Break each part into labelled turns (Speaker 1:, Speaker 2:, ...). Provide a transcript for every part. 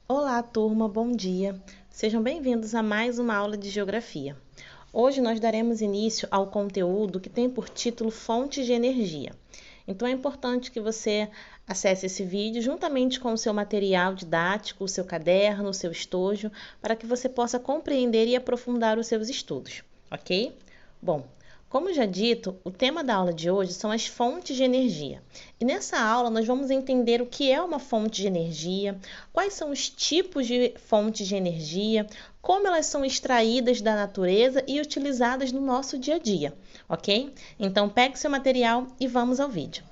Speaker 1: Olá, turma, bom dia. Sejam bem-vindos a mais uma aula de Geografia. Hoje nós daremos início ao conteúdo que tem por título Fontes de Energia. Então é importante que você acesse esse vídeo juntamente com o seu material didático, o seu caderno, o seu estojo, para que você possa compreender e aprofundar os seus estudos, ok? Bom, como já dito, o tema da aula de hoje são as fontes de energia. E nessa aula nós vamos entender o que é uma fonte de energia, quais são os tipos de fontes de energia, como elas são extraídas da natureza e utilizadas no nosso dia a dia, ok? Então pegue seu material e vamos ao vídeo.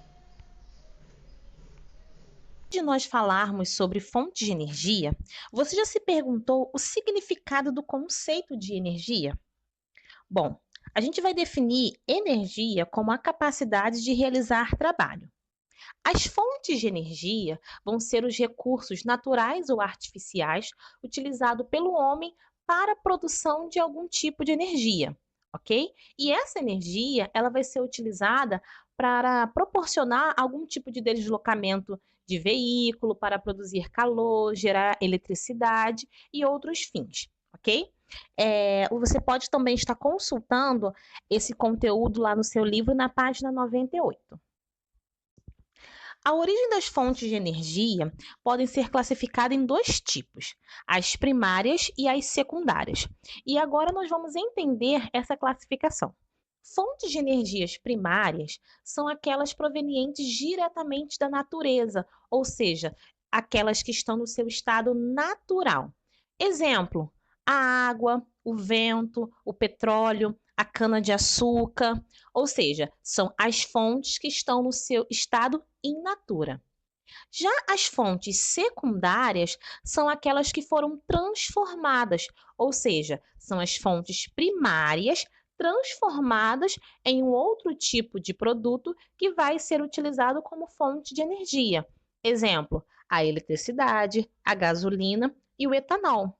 Speaker 1: Antes de nós falarmos sobre fontes de energia, você já se perguntou o significado do conceito de energia? Bom, a gente vai definir energia como a capacidade de realizar trabalho. As fontes de energia vão ser os recursos naturais ou artificiais utilizados pelo homem para a produção de algum tipo de energia, ok? E essa energia ela vai ser utilizada para proporcionar algum tipo de deslocamento de veículo, para produzir calor, gerar eletricidade e outros fins, ok? Você pode também estar consultando esse conteúdo lá no seu livro na página 98. A origem das fontes de energia podem ser classificadas em dois tipos, as primárias e as secundárias. E agora nós vamos entender essa classificação. Fontes de energias primárias são aquelas provenientes diretamente da natureza, ou seja, aquelas que estão no seu estado natural. Exemplo: a água, o vento, o petróleo, a cana-de-açúcar, ou seja, são as fontes que estão no seu estado in natura. Já as fontes secundárias são aquelas que foram transformadas, ou seja, são as fontes primárias transformadas em um outro tipo de produto que vai ser utilizado como fonte de energia. Exemplo: a eletricidade, a gasolina e o etanol.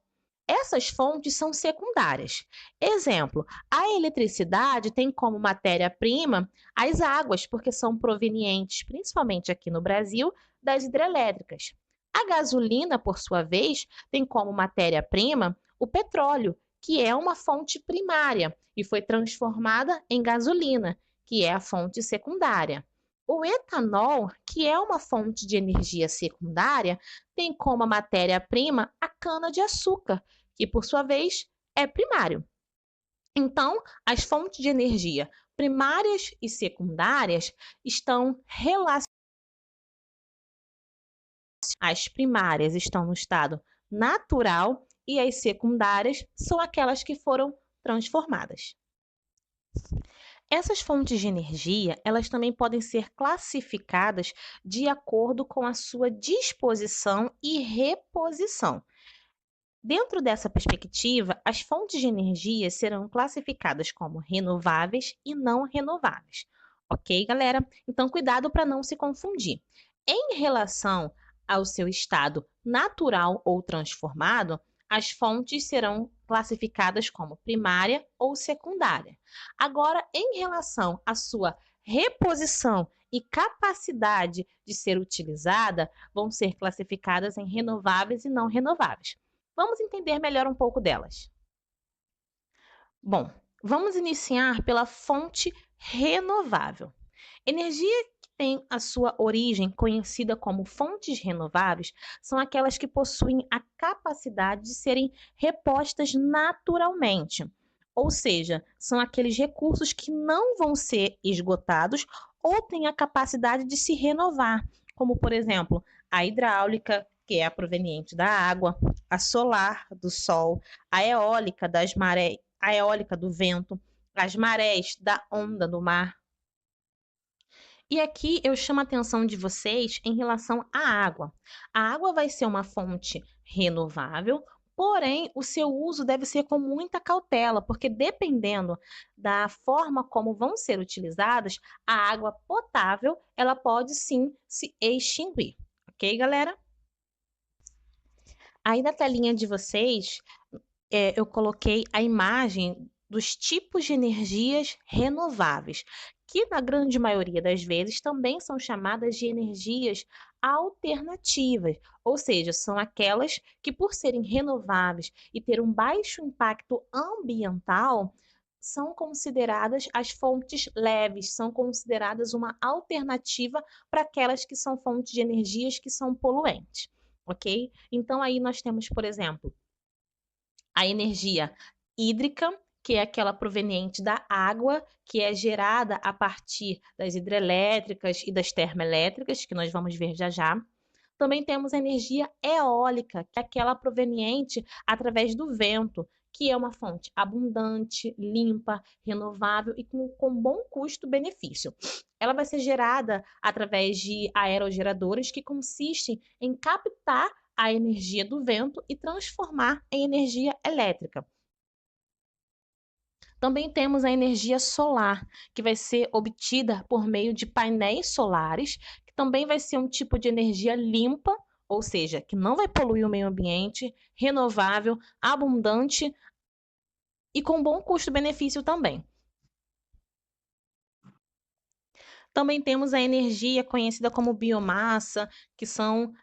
Speaker 1: Essas fontes são secundárias. Exemplo: a eletricidade tem como matéria-prima as águas, porque são provenientes, principalmente aqui no Brasil, das hidrelétricas. A gasolina, por sua vez, tem como matéria-prima o petróleo, que é uma fonte primária e foi transformada em gasolina, que é a fonte secundária. O etanol, que é uma fonte de energia secundária, tem como matéria-prima a cana-de-açúcar, que por sua vez é primário. Então, as fontes de energia primárias e secundárias estão relacionadas. As primárias estão no estado natural e as secundárias são aquelas que foram transformadas. Essas fontes de energia, elas também podem ser classificadas de acordo com a sua disposição e reposição. Dentro dessa perspectiva, as fontes de energia serão classificadas como renováveis e não renováveis. Ok, galera? Então, cuidado para não se confundir. Em relação ao seu estado natural ou transformado, as fontes serão classificadas como primária ou secundária. Agora, em relação à sua reposição e capacidade de ser utilizada, vão ser classificadas em renováveis e não renováveis. Vamos entender melhor um pouco delas. Bom, vamos iniciar pela fonte renovável. Energia que tem a sua origem conhecida como fontes renováveis são aquelas que possuem a capacidade de serem repostas naturalmente. Ou seja, são aqueles recursos que não vão ser esgotados ou têm a capacidade de se renovar, como, por exemplo, a hidráulica, que é a proveniente da água, a solar, do sol, a eólica, das marés, a eólica do vento, as marés da onda do mar. E aqui eu chamo a atenção de vocês em relação à água. A água vai ser uma fonte renovável, porém o seu uso deve ser com muita cautela, porque dependendo da forma como vão ser utilizadas, a água potável, ela pode sim se extinguir. Ok, galera? Aí na telinha de vocês, eu coloquei a imagem dos tipos de energias renováveis, que na grande maioria das vezes também são chamadas de energias alternativas, ou seja, são aquelas que, por serem renováveis e ter um baixo impacto ambiental, são consideradas as fontes leves, são consideradas uma alternativa para aquelas que são fontes de energias que são poluentes, ok? Então aí nós temos, por exemplo, a energia hídrica, que é aquela proveniente da água, que é gerada a partir das hidrelétricas e das termoelétricas, que nós vamos ver já já. Também temos a energia eólica, que é aquela proveniente através do vento, que é uma fonte abundante, limpa, renovável e com bom custo-benefício. Ela vai ser gerada através de aerogeradores, que consistem em captar a energia do vento e transformar em energia elétrica. Também temos a energia solar, que vai ser obtida por meio de painéis solares, que também vai ser um tipo de energia limpa, ou seja, que não vai poluir o meio ambiente, renovável, abundante e com bom custo-benefício também. Também temos a energia conhecida como biomassa, que são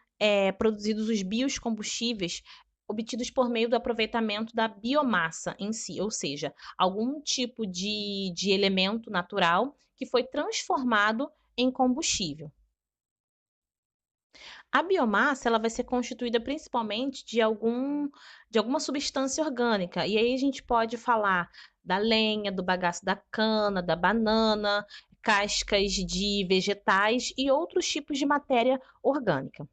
Speaker 1: produzidos os biocombustíveis obtidos por meio do aproveitamento da biomassa em si, ou seja, algum tipo de elemento natural que foi transformado em combustível. A biomassa ela vai ser constituída principalmente de alguma substância orgânica, e aí a gente pode falar da lenha, do bagaço da cana, da banana, cascas de vegetais e outros tipos de matéria orgânica.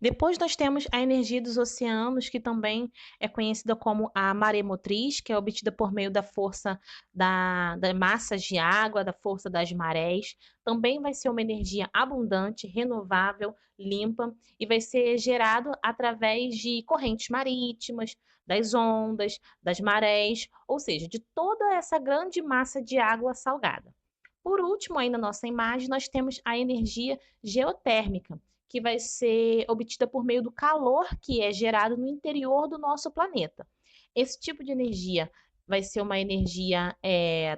Speaker 1: Depois nós temos a energia dos oceanos, que também é conhecida como a maremotriz, que é obtida por meio da força da massa de água, da força das marés. Também vai ser uma energia abundante, renovável, limpa e vai ser gerado através de correntes marítimas, das ondas, das marés, ou seja, de toda essa grande massa de água salgada. Por último, aí na nossa imagem, nós temos a energia geotérmica, que vai ser obtida por meio do calor que é gerado no interior do nosso planeta. Esse tipo de energia vai ser uma energia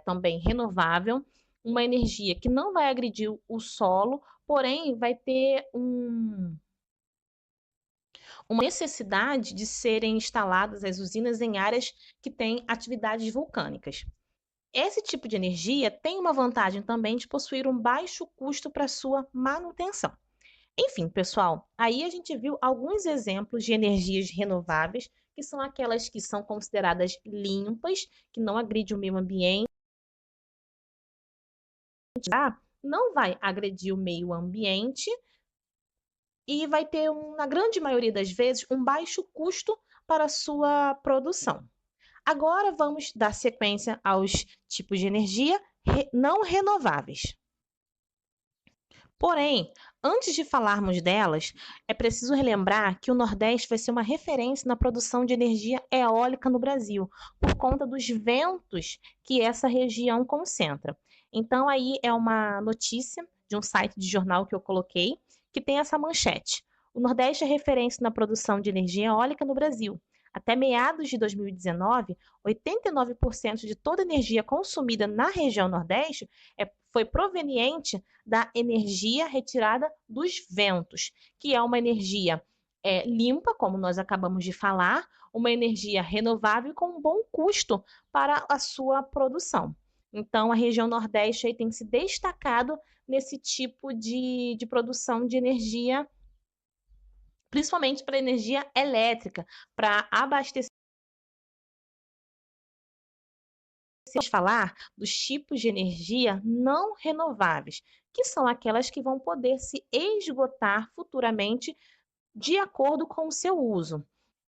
Speaker 1: também renovável, uma energia que não vai agredir o solo, porém vai ter uma necessidade de serem instaladas as usinas em áreas que têm atividades vulcânicas. Esse tipo de energia tem uma vantagem também de possuir um baixo custo para sua manutenção. Enfim, pessoal, aí a gente viu alguns exemplos de energias renováveis, que são aquelas que são consideradas limpas, que não agridem o meio ambiente, não vai agredir o meio ambiente e vai ter, na grande maioria das vezes, um baixo custo para a sua produção. Agora vamos dar sequência aos tipos de energia não renováveis. Porém, antes de falarmos delas, é preciso relembrar que o Nordeste vai ser uma referência na produção de energia eólica no Brasil, por conta dos ventos que essa região concentra. Então, aí é uma notícia de um site de jornal que eu coloquei, que tem essa manchete. O Nordeste é referência na produção de energia eólica no Brasil. Até meados de 2019, 89% de toda a energia consumida na região Nordeste foi proveniente da energia retirada dos ventos, que é uma energia limpa, como nós acabamos de falar, uma energia renovável com um bom custo para a sua produção. Então, a região Nordeste aí tem se destacado nesse tipo de produção de energia, principalmente para energia elétrica, para abastecer. Vamos falar dos tipos de energia não renováveis, que são aquelas que vão poder se esgotar futuramente de acordo com o seu uso.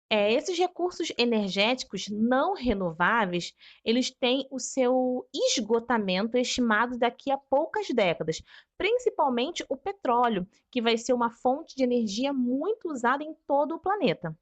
Speaker 1: Esses recursos energéticos não renováveis, eles têm o seu esgotamento estimado daqui a poucas décadas, principalmente o petróleo, que vai ser uma fonte de energia muito usada em todo o planeta.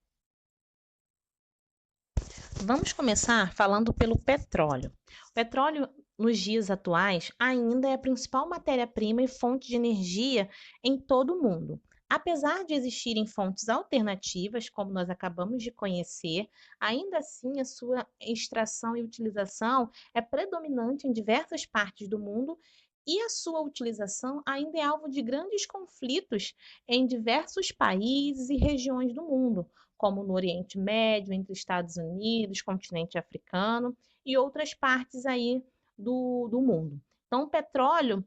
Speaker 1: Vamos começar falando pelo petróleo. O petróleo, nos dias atuais, ainda é a principal matéria-prima e fonte de energia em todo o mundo. Apesar de existirem fontes alternativas, como nós acabamos de conhecer, ainda assim a sua extração e utilização é predominante em diversas partes do mundo e a sua utilização ainda é alvo de grandes conflitos em diversos países e regiões do mundo, como no Oriente Médio, entre Estados Unidos, continente africano e outras partes aí do mundo. Então, o petróleo,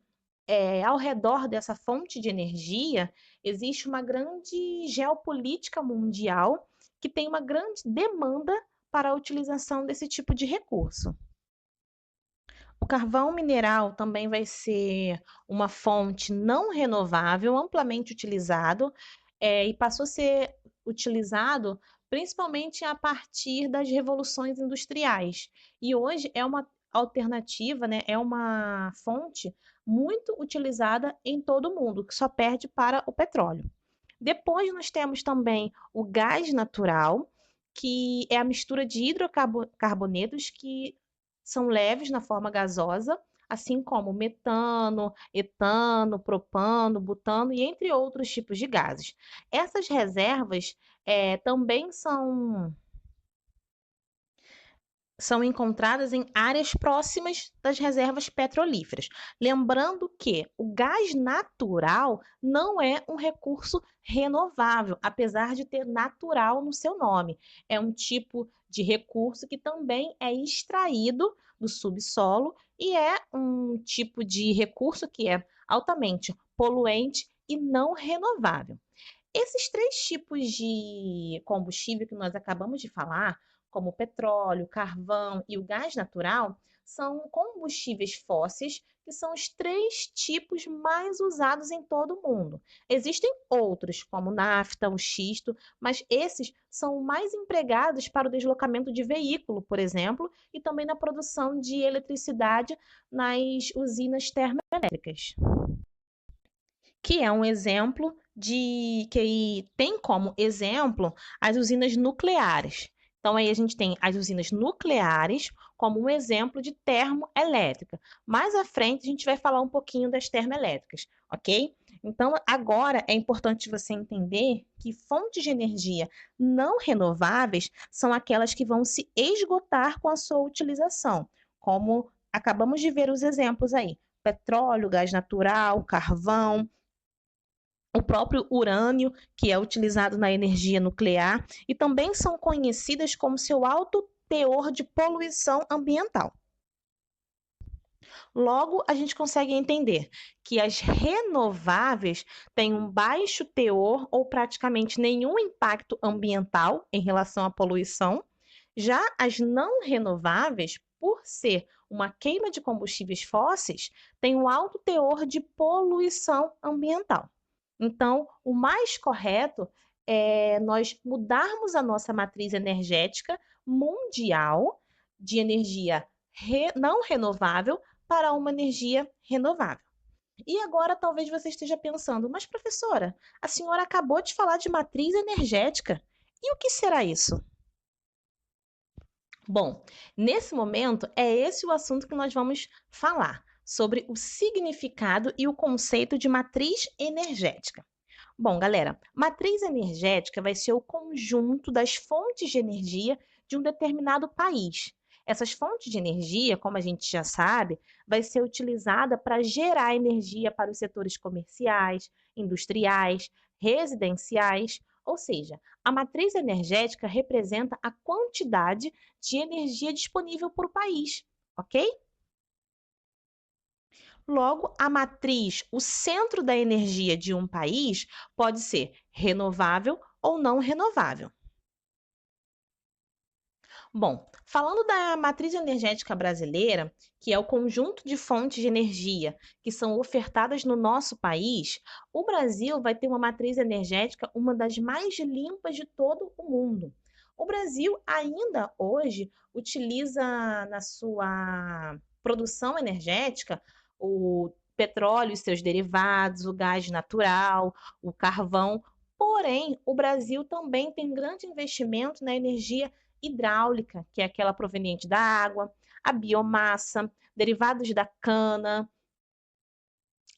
Speaker 1: ao redor dessa fonte de energia, existe uma grande geopolítica mundial que tem uma grande demanda para a utilização desse tipo de recurso. O carvão mineral também vai ser uma fonte não renovável, amplamente utilizado, e passou a ser utilizado principalmente a partir das revoluções industriais. E hoje é uma alternativa, né? É uma fonte muito utilizada em todo o mundo, que só perde para o petróleo. Depois nós temos também o gás natural, que é a mistura de hidrocarbonetos que são leves na forma gasosa, assim como metano, etano, propano, butano e entre outros tipos de gases. Essas reservas também são encontradas em áreas próximas das reservas petrolíferas. Lembrando que o gás natural não é um recurso renovável, apesar de ter natural no seu nome. É um tipo de recurso que também é extraído do subsolo e é um tipo de recurso que é altamente poluente e não renovável. Esses três tipos de combustível que nós acabamos de falar, como o petróleo, o carvão e o gás natural, são combustíveis fósseis que são os três tipos mais usados em todo o mundo. Existem outros, como nafta, o xisto, mas esses são mais empregados para o deslocamento de veículo, por exemplo, e também na produção de eletricidade nas usinas termoelétricas, que é um exemplo que tem como exemplo as usinas nucleares. Então, aí a gente tem as usinas nucleares como um exemplo de termoelétrica. Mais à frente, a gente vai falar um pouquinho das termoelétricas, ok? Então, agora é importante você entender que fontes de energia não renováveis são aquelas que vão se esgotar com a sua utilização, como acabamos de ver os exemplos aí: petróleo, gás natural, carvão, o próprio urânio, que é utilizado na energia nuclear, e também são conhecidas como seu alto teor de poluição ambiental. Logo, a gente consegue entender que as renováveis têm um baixo teor ou praticamente nenhum impacto ambiental em relação à poluição, já as não renováveis, por ser uma queima de combustíveis fósseis, têm um alto teor de poluição ambiental. Então, o mais correto é nós mudarmos a nossa matriz energética mundial de energia não renovável para uma energia renovável. E agora talvez você esteja pensando, mas professora, a senhora acabou de falar de matriz energética. E o que será isso? Bom, nesse momento é esse o assunto que nós vamos falar, sobre o significado e o conceito de matriz energética. Bom, galera, matriz energética vai ser o conjunto das fontes de energia de um determinado país. Essas fontes de energia, como a gente já sabe, vai ser utilizada para gerar energia para os setores comerciais, industriais, residenciais, ou seja, a matriz energética representa a quantidade de energia disponível para o país, ok? Logo, a matriz, o centro da energia de um país, pode ser renovável ou não renovável. Bom, falando da matriz energética brasileira, que é o conjunto de fontes de energia que são ofertadas no nosso país, o Brasil vai ter uma matriz energética uma das mais limpas de todo o mundo. O Brasil ainda hoje utiliza na sua produção energética o petróleo e seus derivados, o gás natural, o carvão. Porém, o Brasil também tem grande investimento na energia hidráulica, que é aquela proveniente da água, a biomassa, derivados da cana,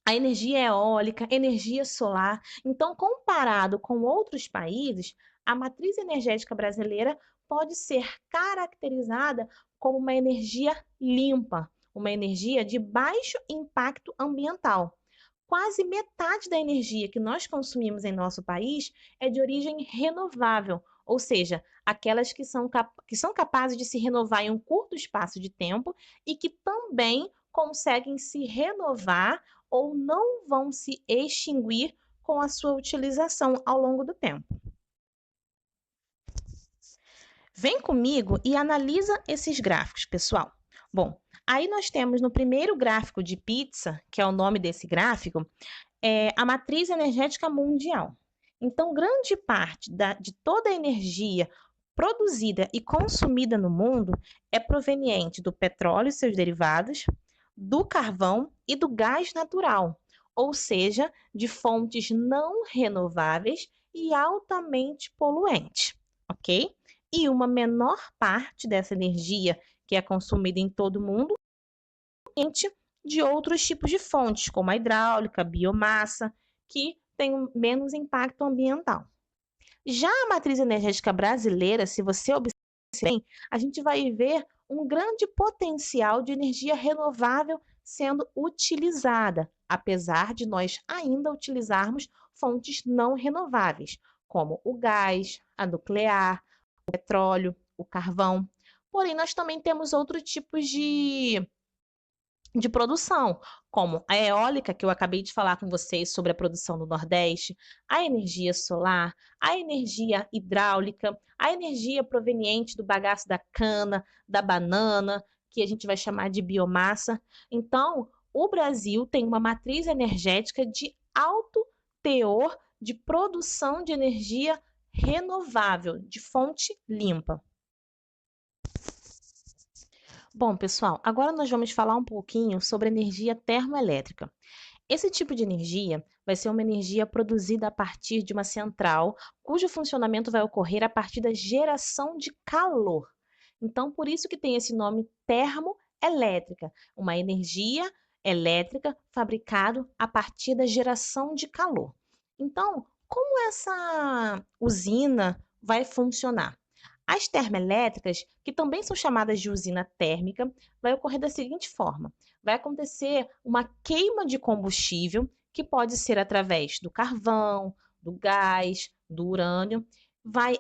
Speaker 1: a energia eólica, energia solar. Então, comparado com outros países, a matriz energética brasileira pode ser caracterizada como uma energia limpa, uma energia de baixo impacto ambiental. Quase metade da energia que nós consumimos em nosso país é de origem renovável, ou seja, aquelas que são capazes de se renovar em um curto espaço de tempo e que também conseguem se renovar ou não vão se extinguir com a sua utilização ao longo do tempo. Vem comigo e analisa esses gráficos, pessoal. Bom, aí nós temos no primeiro gráfico de pizza, que é o nome desse gráfico, a matriz energética mundial. Então, grande parte de toda a energia produzida e consumida no mundo é proveniente do petróleo e seus derivados, do carvão e do gás natural, ou seja, de fontes não renováveis e altamente poluentes, ok? E uma menor parte dessa energia que é consumida em todo o mundo é de outros tipos de fontes, como a hidráulica, a biomassa, que tem menos impacto ambiental. Já a matriz energética brasileira, se você observar bem, a gente vai ver um grande potencial de energia renovável sendo utilizada, apesar de nós ainda utilizarmos fontes não renováveis, como o gás, a nuclear, o petróleo, o carvão. Porém, nós também temos outros tipos de produção, como a eólica, que eu acabei de falar com vocês sobre a produção no Nordeste, a energia solar, a energia hidráulica, a energia proveniente do bagaço da cana, da banana, que a gente vai chamar de biomassa. Então, o Brasil tem uma matriz energética de alto teor de produção de energia renovável, de fonte limpa. Bom, pessoal, agora nós vamos falar um pouquinho sobre energia termoelétrica. Esse tipo de energia vai ser uma energia produzida a partir de uma central, cujo funcionamento vai ocorrer a partir da geração de calor. Então, por isso que tem esse nome termoelétrica, uma energia elétrica fabricada a partir da geração de calor. Então, como essa usina vai funcionar? As termoelétricas, que também são chamadas de usina térmica, vai ocorrer da seguinte forma: vai acontecer uma queima de combustível, que pode ser através do carvão, do gás, do urânio, vai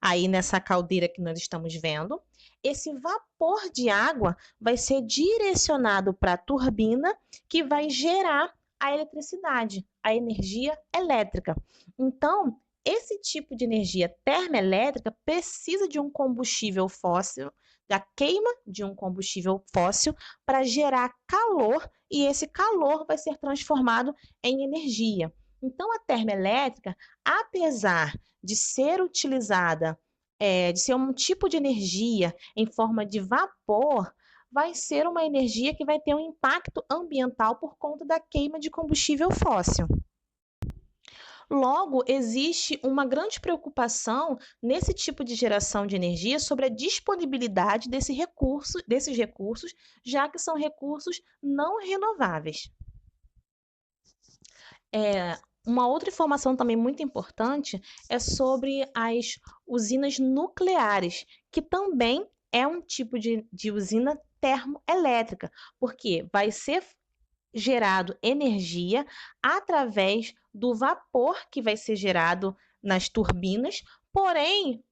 Speaker 1: aí nessa caldeira que nós estamos vendo. Esse vapor de água vai ser direcionado para a turbina, que vai gerar a eletricidade, a energia elétrica. Então, esse tipo de energia termoelétrica precisa de um combustível fóssil, da queima de um combustível fóssil, para gerar calor, e esse calor vai ser transformado em energia. Então, a termoelétrica, apesar de ser utilizada, de ser um tipo de energia em forma de vapor, vai ser uma energia que vai ter um impacto ambiental por conta da queima de combustível fóssil. Logo, existe uma grande preocupação nesse tipo de geração de energia sobre a disponibilidade desses recursos, já que são recursos não renováveis. Uma outra informação também muito importante é sobre as usinas nucleares, que também é um tipo de usina termoelétrica, porque vai ser gerado energia através do vapor que vai ser gerado nas turbinas, porém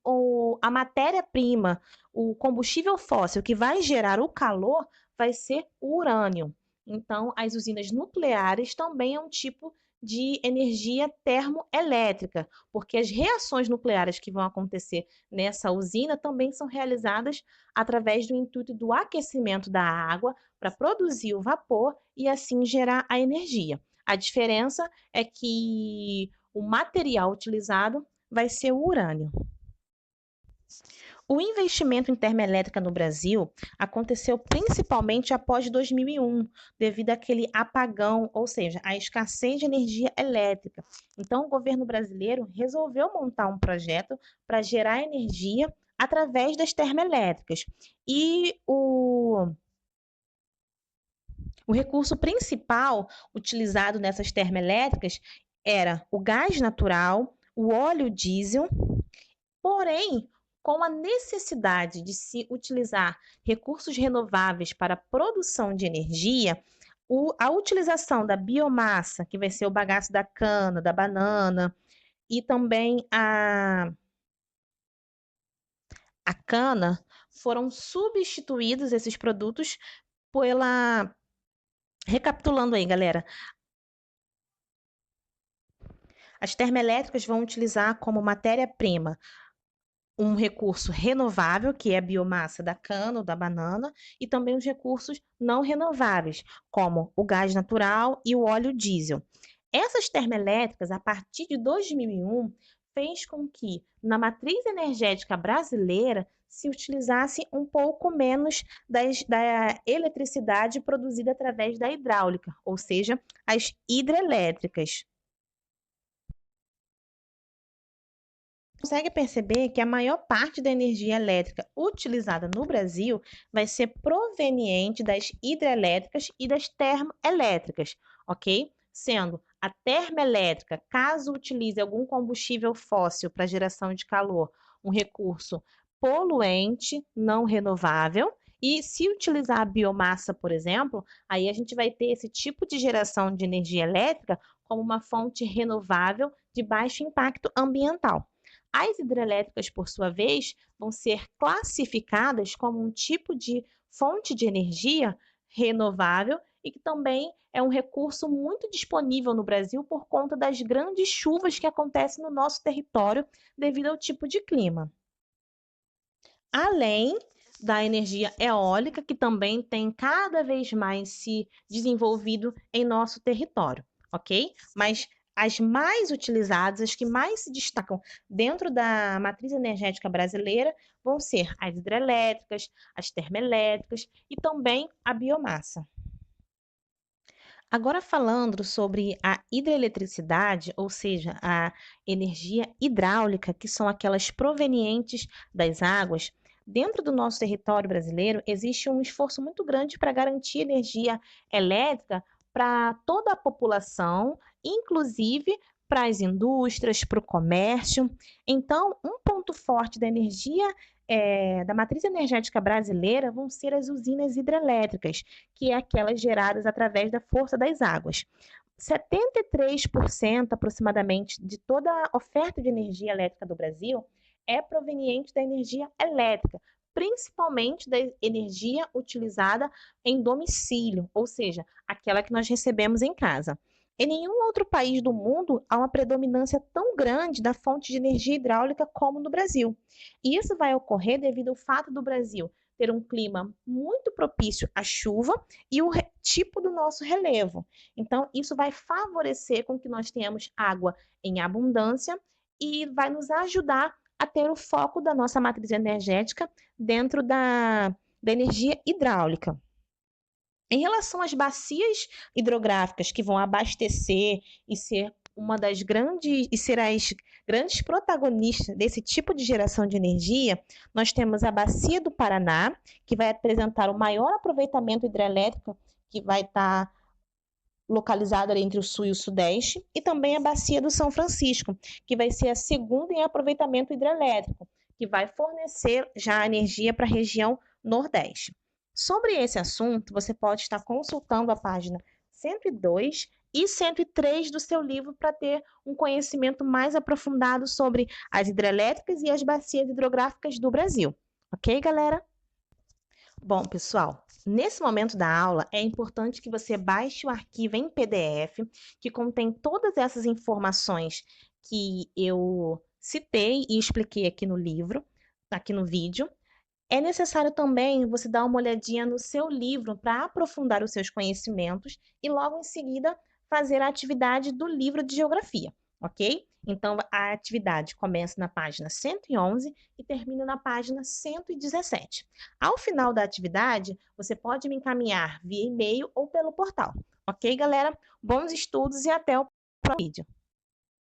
Speaker 1: a matéria-prima, o combustível fóssil que vai gerar o calor vai ser o urânio. Então, as usinas nucleares também é um tipo de energia termoelétrica, porque as reações nucleares que vão acontecer nessa usina também são realizadas através do intuito do aquecimento da água para produzir o vapor e assim gerar a energia. A diferença é que o material utilizado vai ser o urânio. O investimento em termoelétrica no Brasil aconteceu principalmente após 2001, devido àquele apagão, ou seja, à escassez de energia elétrica. Então, o governo brasileiro resolveu montar um projeto para gerar energia através das termoelétricas. E o O recurso principal utilizado nessas termoelétricas era o gás natural, o óleo diesel, porém, com a necessidade de se utilizar recursos renováveis para a produção de energia, a utilização da biomassa, que vai ser o bagaço da cana, da banana, e também a cana, foram substituídos esses produtos pela... Recapitulando aí, galera, as termoelétricas vão utilizar como matéria-prima um recurso renovável, que é a biomassa da cana ou da banana, e também os recursos não renováveis, como o gás natural e o óleo diesel. Essas termoelétricas, a partir de 2001, fez com que, na matriz energética brasileira, se utilizasse um pouco menos da eletricidade produzida através da hidráulica, ou seja, as hidrelétricas. Consegue perceber que a maior parte da energia elétrica utilizada no Brasil vai ser proveniente das hidrelétricas e das termoelétricas, ok? Sendo a termoelétrica, caso utilize algum combustível fóssil para geração de calor, um recurso poluente, não renovável, e se utilizar a biomassa, por exemplo, aí a gente vai ter esse tipo de geração de energia elétrica como uma fonte renovável de baixo impacto ambiental. As hidrelétricas, por sua vez, vão ser classificadas como um tipo de fonte de energia renovável e que também é um recurso muito disponível no Brasil por conta das grandes chuvas que acontecem no nosso território devido ao tipo de clima. Além da energia eólica, que também tem cada vez mais se desenvolvido em nosso território, ok? Mas as mais utilizadas, as que mais se destacam dentro da matriz energética brasileira, vão ser as hidrelétricas, as termoelétricas e também a biomassa. Agora falando sobre a hidroeletricidade, ou seja, a energia hidráulica, que são aquelas provenientes das águas, dentro do nosso território brasileiro existe um esforço muito grande para garantir energia elétrica para toda a população, inclusive para as indústrias, para o comércio. Então, um ponto forte da energia da matriz energética brasileira vão ser as usinas hidrelétricas, que é aquelas geradas através da força das águas. 73% aproximadamente de toda a oferta de energia elétrica do Brasil é proveniente da energia elétrica, principalmente da energia utilizada em domicílio, ou seja, aquela que nós recebemos em casa. Em nenhum outro país do mundo há uma predominância tão grande da fonte de energia hidráulica como no Brasil. E isso vai ocorrer devido ao fato do Brasil ter um clima muito propício à chuva e o tipo do nosso relevo. Então, isso vai favorecer com que nós tenhamos água em abundância e vai nos ajudar a ter o foco da nossa matriz energética dentro da energia hidráulica. Em relação às bacias hidrográficas que vão abastecer e ser uma das grandes e ser as grandes protagonistas desse tipo de geração de energia, nós temos a Bacia do Paraná, que vai apresentar o maior aproveitamento hidrelétrico, que vai estar localizada entre o sul e o sudeste, e também a Bacia do São Francisco, que vai ser a segunda em aproveitamento hidrelétrico, que vai fornecer já energia para a região nordeste. Sobre esse assunto, você pode estar consultando a página 102 e 103 do seu livro para ter um conhecimento mais aprofundado sobre as hidrelétricas e as bacias hidrográficas do Brasil. Ok, galera? Bom, pessoal, nesse momento da aula é importante que você baixe o arquivo em PDF, que contém todas essas informações que eu citei e expliquei aqui no livro, aqui no vídeo. É necessário também você dar uma olhadinha no seu livro para aprofundar os seus conhecimentos e logo em seguida fazer a atividade do livro de geografia, ok? Então, a atividade começa na página 111 e termina na página 117. Ao final da atividade, você pode me encaminhar via e-mail ou pelo portal, ok, galera? Bons estudos e até o próximo vídeo.